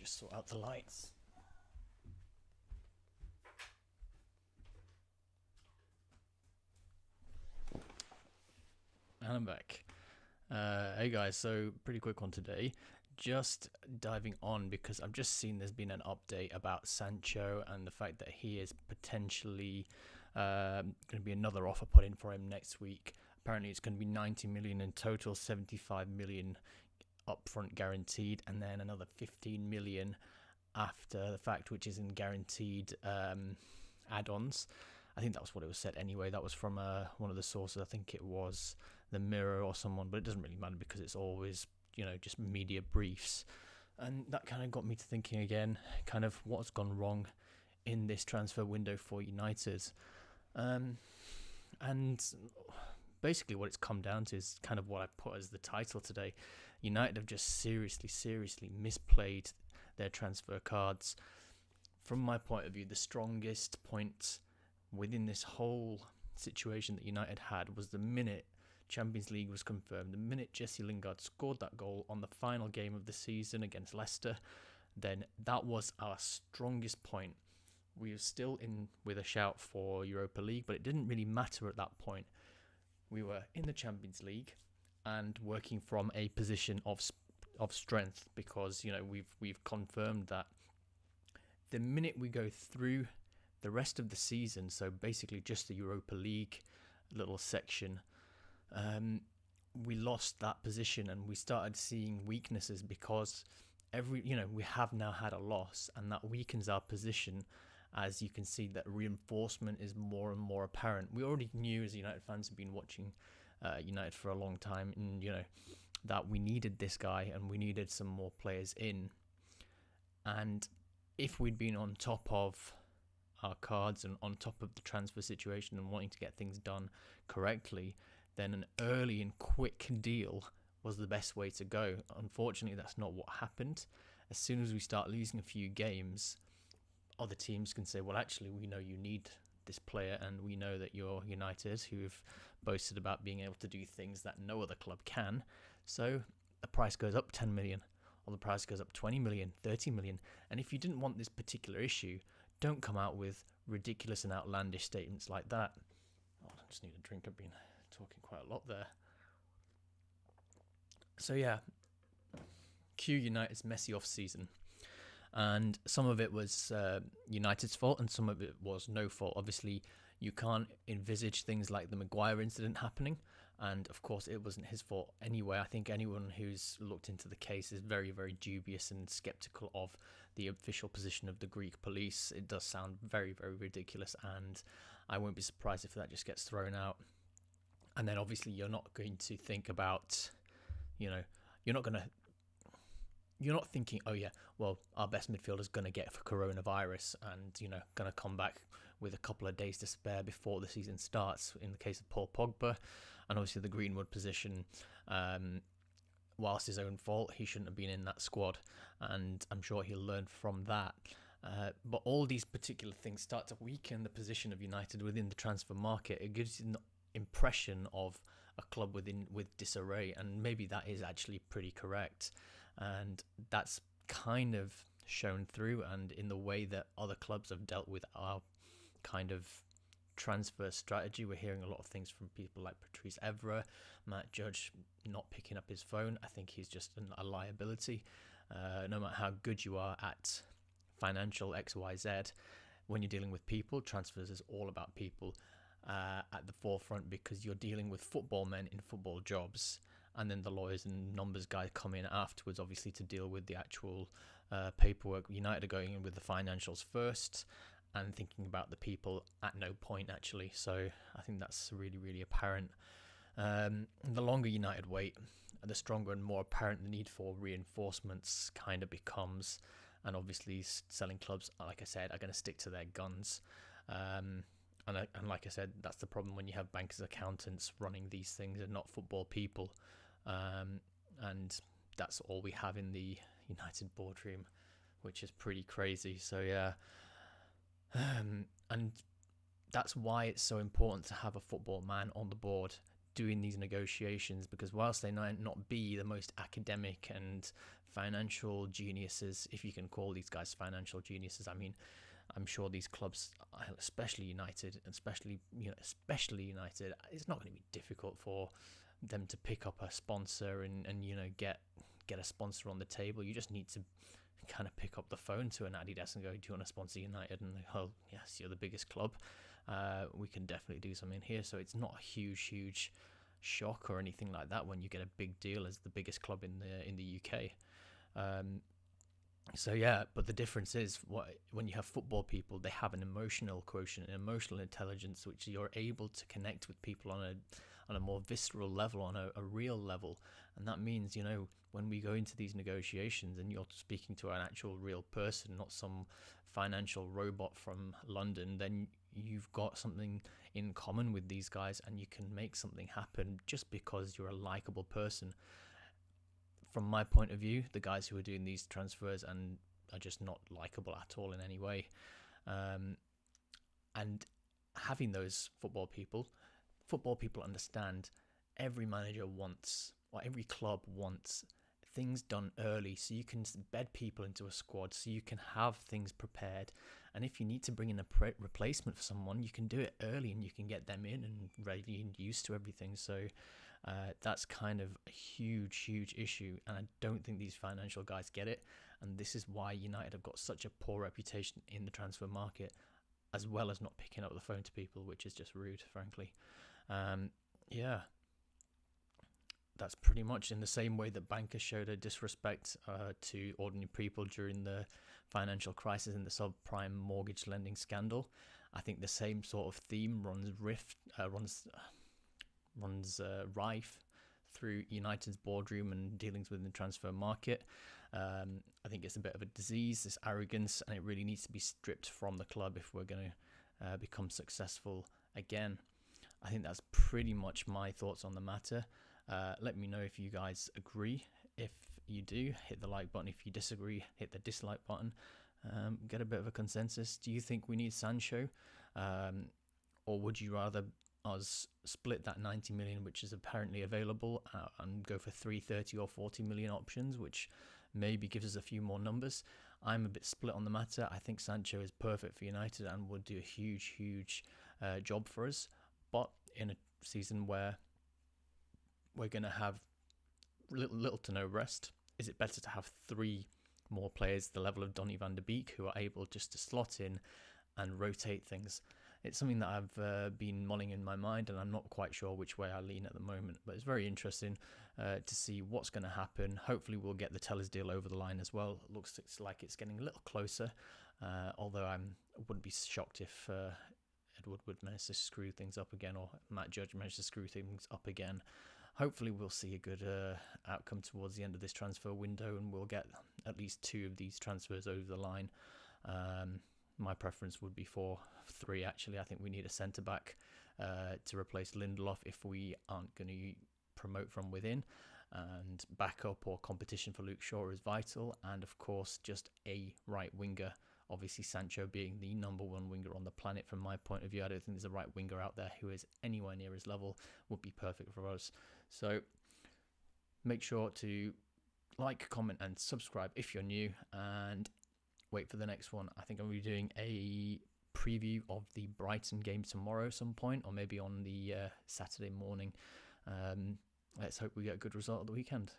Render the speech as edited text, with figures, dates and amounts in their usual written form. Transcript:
Just sort out the lights. And I'm back. Hey guys, so pretty quick one today. Just diving on because I've just seen there's been an update about Sancho and the fact that he is potentially going to be another offer put in for him next week. Apparently it's going to be 90 million in total, 75 million upfront guaranteed, and then another 15 million after the fact, which is in guaranteed add-ons. I think that was what it was said anyway. That was from one of the sources. I think it was the Mirror or someone, but it doesn't really matter because it's always, just media briefs. And that kind of got me to thinking again, kind of what's gone wrong in this transfer window for United. And basically what it's come down to is kind of what I put as the title today. United have just seriously misplayed their transfer cards. From my point of view, the strongest point within this whole situation that United had was the minute Champions League was confirmed, the minute Jesse Lingard scored that goal on the final game of the season against Leicester, then that was our strongest point. We were still in with a shout for Europa League, but it didn't really matter at that point. We were in the Champions League and working from a position of strength because we've confirmed that the minute we go through the rest of the season, so basically just the Europa League little section, we lost that position and we started seeing weaknesses because we have now had a loss, and that weakens our position. As you can see, that reinforcement is more and more apparent. We already knew, as United fans have been watching United for a long time, and that we needed this guy and we needed some more players in. And if we'd been on top of our cards and on top of the transfer situation and wanting to get things done correctly, then an early and quick deal was the best way to go. Unfortunately, that's not what happened. As soon as we start losing a few games, other teams can say, well, actually, we know you need this player and we know that you're United, who have boasted about being able to do things that no other club can. So the price goes up 10 million, or the price goes up 20 million, 30 million. And if you didn't want this particular issue, don't come out with ridiculous and outlandish statements like that. Oh, I just need a drink. I've been talking quite a lot there. So yeah, cue United's messy off-season. And some of it was United's fault and some of it was no fault. Obviously, you can't envisage things like the Maguire incident happening. And of course, it wasn't his fault anyway. I think anyone who's looked into the case is very, very dubious and skeptical of the official position of the Greek police. It does sound very, very ridiculous, and I won't be surprised if that just gets thrown out. And then obviously you're not going to think about, you're not thinking, oh yeah, well, our best midfielder's going to get for coronavirus and, going to come back with a couple of days to spare before the season starts, in the case of Paul Pogba. And obviously the Greenwood position, whilst his own fault, he shouldn't have been in that squad. And I'm sure he'll learn from that. But all these particular things start to weaken the position of United within the transfer market. It gives you an impression of a club with disarray, and maybe that is actually pretty correct. And that's kind of shown through and in the way that other clubs have dealt with our kind of transfer strategy. We're hearing a lot of things from people like Patrice Evra, Matt Judge not picking up his phone. I think he's just a liability. No matter how good you are at financial XYZ, when you're dealing with people, transfers is all about people at the forefront, because you're dealing with football men in football jobs. And then the lawyers and numbers guys come in afterwards, obviously, to deal with the actual paperwork. United are going in with the financials first and thinking about the people at no point, actually. So I think that's really, really apparent. The longer United wait, the stronger and more apparent the need for reinforcements kind of becomes. And obviously, selling clubs, like I said, are going to stick to their guns. And like I said, that's the problem when you have bankers, accountants running these things and not football people. And that's all we have in the United boardroom, which is pretty crazy. So yeah, and that's why it's so important to have a football man on the board doing these negotiations, because whilst they might not be the most academic and financial geniuses, if you can call these guys financial geniuses, I mean, I'm sure these clubs, especially United, especially United, it's not going to be difficult for them to pick up a sponsor and get a sponsor on the table. You just need to kind of pick up the phone to an Adidas and go, do you want to sponsor United? And they go, oh, yes, you're the biggest club. We can definitely do something here. So it's not a huge shock or anything like that when you get a big deal as the biggest club in the UK. So yeah, but the difference is when you have football people, they have an emotional quotient, an emotional intelligence, which you're able to connect with people on a more visceral level, on a real level. And that means, when we go into these negotiations and you're speaking to an actual real person, not some financial robot from London, then you've got something in common with these guys and you can make something happen just because you're a likable person. From my point of view, the guys who are doing these transfers and are just not likable at all in any way. And having those football people understand every manager wants, or every club wants, things done early so you can bed people into a squad, so you can have things prepared. And if you need to bring in a replacement for someone, you can do it early and you can get them in and ready and used to everything. So that's kind of a huge issue, and I don't think these financial guys get it. And this is why United have got such a poor reputation in the transfer market, as well as not picking up the phone to people, which is just rude, frankly. Yeah, that's pretty much in the same way that bankers showed a disrespect to ordinary people during the financial crisis and the subprime mortgage lending scandal. I think the same sort of theme runs rife through United's boardroom and dealings with the transfer market. I think it's a bit of a disease, this arrogance, and it really needs to be stripped from the club if we're going to become successful again. I think that's pretty much my thoughts on the matter. Let me know if you guys agree. If you do, hit the like button. If you disagree, hit the dislike button. Get a bit of a consensus. Do you think we need Sancho? Or would you rather us split that 90 million, which is apparently available, and go for 330 or 40 million options, which maybe gives us a few more numbers? I'm a bit split on the matter. I think Sancho is perfect for United and would do a huge job for us. But in a season where we're going to have little to no rest, is it better to have 3 more players the level of Donny van de Beek who are able just to slot in and rotate things? It's something that I've been mulling in my mind, and I'm not quite sure which way I lean at the moment. But it's very interesting to see what's going to happen. Hopefully we'll get the Tellers deal over the line as well. It looks like it's getting a little closer, although I wouldn't be shocked if Ed Woodward managed to screw things up again, or Matt Judge managed to screw things up again. Hopefully we'll see a good outcome towards the end of this transfer window, and we'll get at least 2 of these transfers over the line. My preference would be for 3, actually. I think we need a centre-back to replace Lindelof if we aren't going to promote from within. And backup or competition for Luke Shaw is vital. And, of course, just a right winger. Obviously, Sancho being the number 1 winger on the planet from my point of view. I don't think there's a right winger out there who is anywhere near his level. Would be perfect for us. So make sure to like, comment and subscribe if you're new. And wait for the next one. I think I'm going to be doing a preview of the Brighton game tomorrow at some point, or maybe on the Saturday morning. Let's hope we get a good result at the weekend.